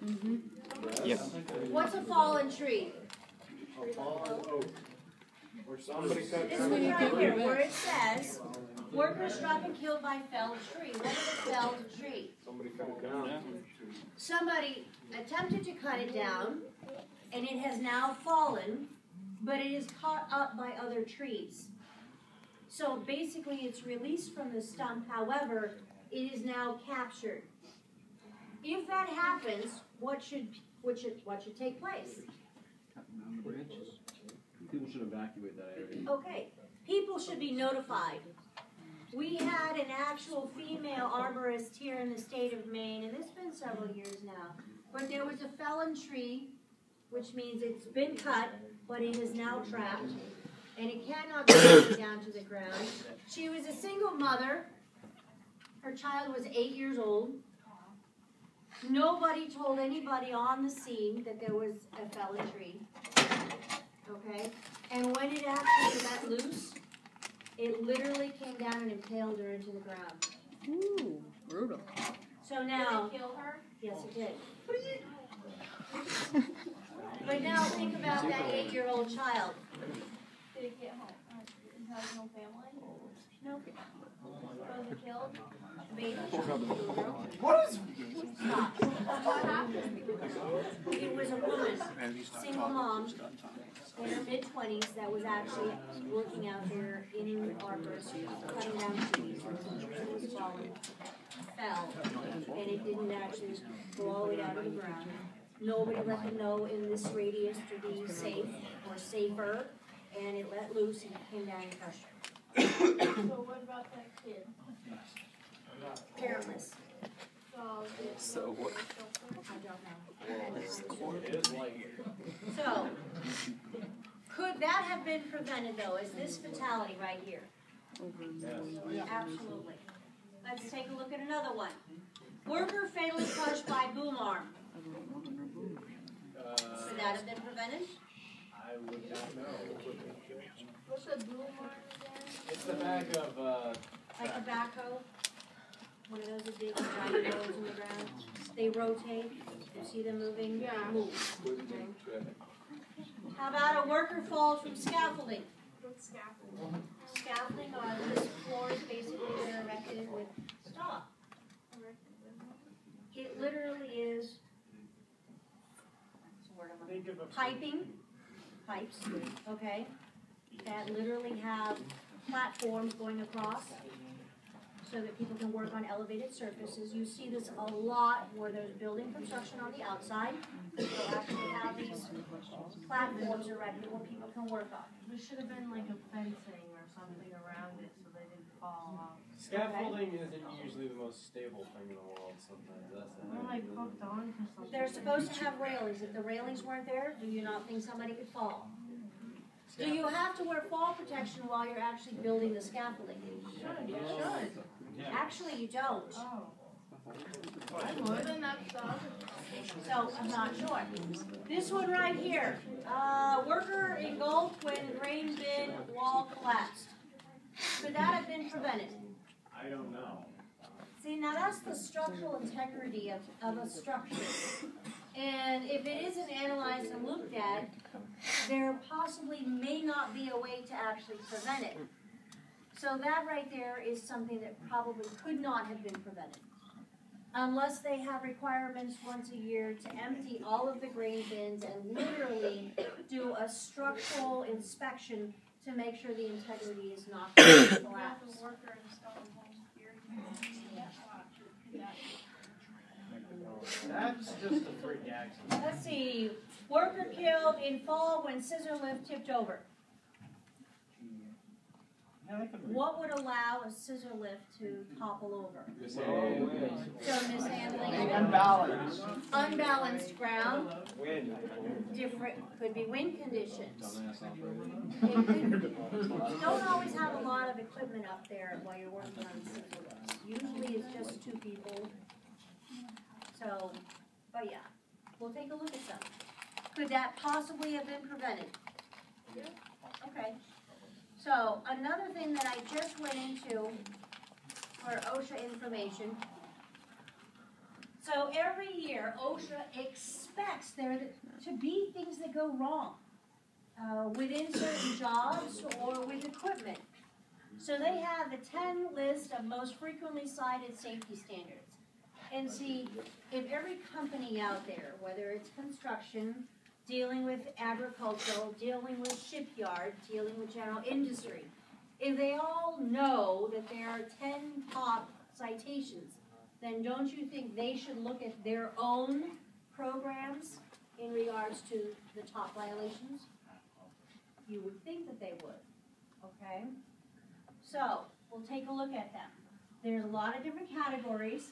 Mm-hmm. Yep. What's a fallen tree? A fallen oak. Or somebody cut This down. one right here, where it says, worker struck and killed by felled tree. What is a felled tree? Somebody cut it down. Somebody attempted to cut it down, and it has now fallen, but it is caught up by other trees. So basically it's released from the stump, however, it is now captured. If that happens, what should take place? Cutting down the branches. People should evacuate that area. Okay, people should be notified. We had an actual female arborist here in the state of Maine, and it's been several years now, but there was a fallen tree, which means it's been cut, but it is now trapped, and it cannot be taken down to the ground. She was a single mother. Her child was 8 years old. Nobody told anybody on the scene that there was a fallen tree. Okay? And when it actually let loose, it literally came down and impaled her into the ground. Ooh, brutal. So now, Did it kill her? yes, it did. But now think about that 8-year-old child. Did it get home? It has no family? No, Was it killed? baby. What is? Stop. What happened? It was a woman, single mom, in her mid-20s that was actually working out there in arbors, cutting down trees. It was fallen, fell, and it didn't actually go all the way down to the ground. Nobody let them know in this radius to be safe or safer, and it let loose and it came down and crushed her. So what about that kid? Parentless. So what? I don't know. So, could that have been prevented though? Is this fatality right here? Absolutely. Let's take a look at another one. Worker fatally crushed by boom arm. Could that have been prevented? I would not know. what's a boom arm again? It's the back of Like a backhoe? One of those that dig giant holes in the ground. They rotate. You see them moving? Yeah. Move. Okay. How about a worker falls from scaffolding? What's scaffolding? Scaffolding are these floors basically that are erected with straw. It literally is think of a pipes, okay, that literally have platforms going across so that people can work on elevated surfaces. You see this a lot where there's building construction on the outside. They'll actually have these platforms erected where people can work on. There should have been like a fencing or something around it so they didn't fall off. Scaffolding isn't usually the most stable thing in the world sometimes. That's the Or like hooked on to something. They're supposed to have railings. If the railings weren't there, do you not think somebody could fall? Do you have to wear fall protection while you're actually building the scaffolding? You should. Actually, you don't. Oh. I would, and that's the other. So, I'm not sure. This one right here. Worker engulfed when grain bin wall collapsed. Could that have been prevented? I don't know. See, now that's the structural integrity of a structure. And if it isn't analyzed and looked at, there possibly may not be a way to actually prevent it. So that right there is something that probably could not have been prevented. Unless they have requirements once a year to empty all of the grain bins and literally do a structural inspection to make sure the integrity is not going to collapse. As a worker installed home security. That's just a freak accident. Let's see. Worker killed in fall when scissor lift tipped over. What would allow a scissor lift to topple over? So mishandling. Unbalanced. Unbalanced ground. Wind. Different, could be wind conditions. Dumbass operator. It could, don't always have a lot of equipment up there while you're working on scissor lifts. Usually it's just 2 people. So, but yeah, we'll take a look at some. Could that possibly have been prevented? Okay. So, another thing that I just went into for OSHA information. So every year, OSHA expects there to be things that go wrong within certain jobs or with equipment. So they have the 10 list of most frequently cited safety standards. And see, if every company out there, whether it's construction, dealing with agricultural, dealing with shipyard, dealing with general industry, if they all know that there are 10 top citations, then don't you think they should look at their own programs in regards to the top violations? You would think that they would, okay? So, we'll take a look at them. There's a lot of different categories.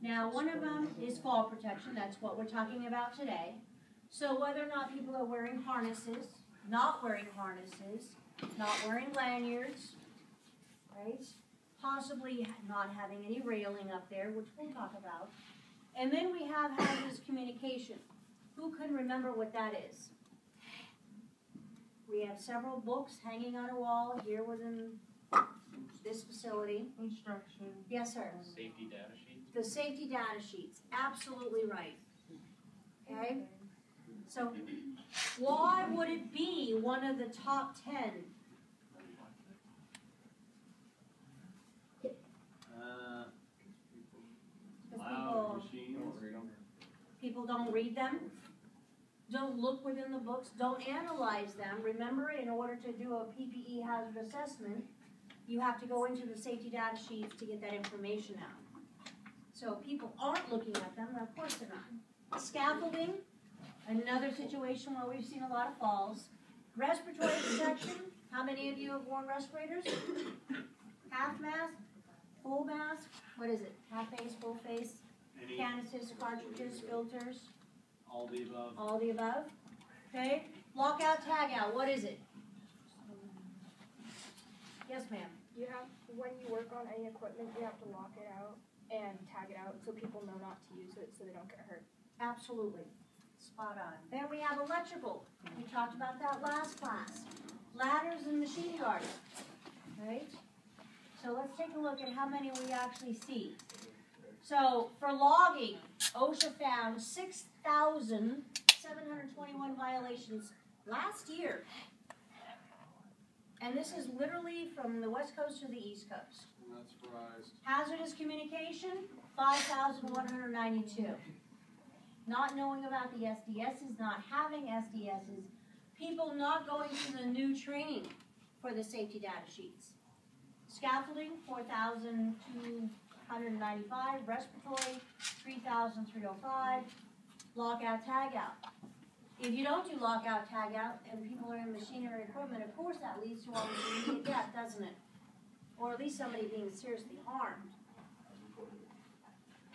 Now, one of them is fall protection. That's what we're talking about today. So whether or not people are wearing harnesses, not wearing harnesses, not wearing lanyards, right? Possibly not having any railing up there, which we'll talk about. And then we have hazardous communication. Who can remember what that is? We have several books hanging on a wall here within this facility. Instruction. Yes, sir. Safety data sheets. The safety data sheets, absolutely right. Okay? So, why would it be one of the top 10? Loud machines. People don't read them, don't look within the books, don't analyze them. Remember, in order to do a PPE hazard assessment, you have to go into the safety data sheets to get that information out. So people aren't looking at them, and of course they're not. Scaffolding, another situation where we've seen a lot of falls. Respiratory protection, how many of you have worn respirators? Half mask, full mask, what is it? Half face, full face, canister, cartridges, filters, All the above. all the above. Okay, lockout, tag out, what is it? Yes, ma'am. You have, when you work on any equipment, you have to lock it out and tag it out so people know not to use it so they don't get hurt. Absolutely. Spot on. Then we have electrical. We talked about that last class. Ladders and machine guards. Right? So let's take a look at how many we actually see. So for logging, OSHA found 6,721 violations last year. And this is literally from the West Coast to the East Coast. I'm not surprised. Hazardous communication, 5,192. Not knowing about the SDSs, not having SDSs, people not going through the new training for the safety data sheets. Scaffolding, 4,295. Respiratory, 3,305. Lockout, tagout. If you don't do lockout, tagout, and people are in machinery equipment, of course that leads to almost immediate death, doesn't it? Or at least somebody being seriously harmed.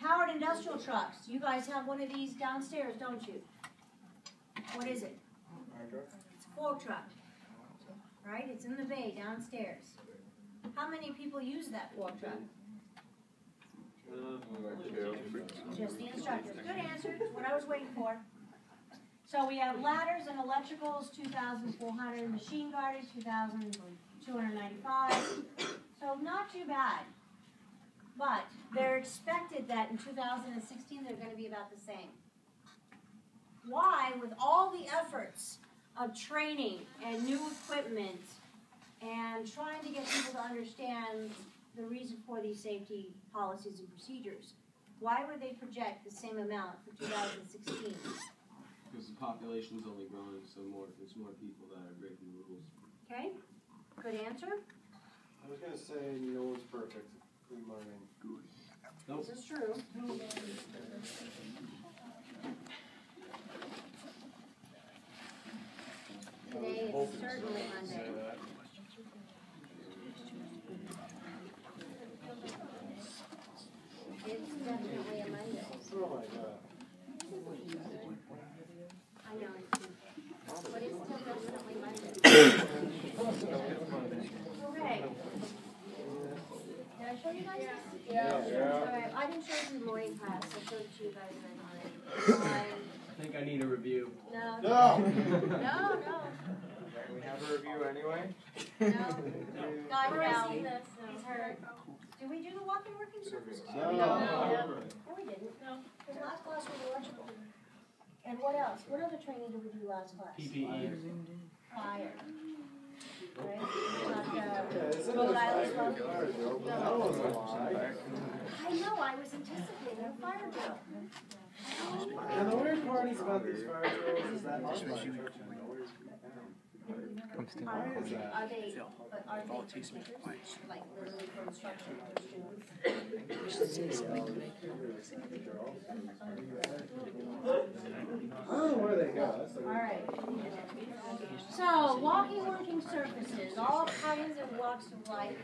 Powered industrial trucks. You guys have one of these downstairs, don't you? What is it? It's a fork truck. Right? It's in the bay downstairs. How many people use that fork truck? Just the instructors. Good answer. That's what I was waiting for. So we have ladders and electricals, 2,400. Machine guarders, 2,295. So not too bad. But they're expected that in 2016 they're going to be about the same. Why? With all the efforts of training and new equipment and trying to get people to understand the reason for these safety policies and procedures, why would they project the same amount for 2016? Because the population's only growing, so there's more people that are breaking the rules. Okay? Good answer. I was gonna say no one's perfect. Good morning. This is true. Today is certainly Monday. It's definitely a Monday. Oh my god. I know it's too. But it's still definitely Monday. Okay. Did I show you guys this? Yeah. Alright, I didn't show you the morning class. I showed it to you guys right. I think I need a review. No. No. No. Can we have a review anyway? No. God, no. Seen this, He's hurt. Did we do the walking working surfaces? No. No, we didn't. No. Because last class was electrical. And what else? What other training did we do last class? PPE. Fire. Right? Rhode Island Club? That wasn't a lie. I know, I was anticipating a fire drill. And the weird part is about these fire drills is that why is that? Are they teachers? Like literally for instruction for students? I don't know where they go. That's the weird Alright. So, walking working surfaces, all kinds of walks of life.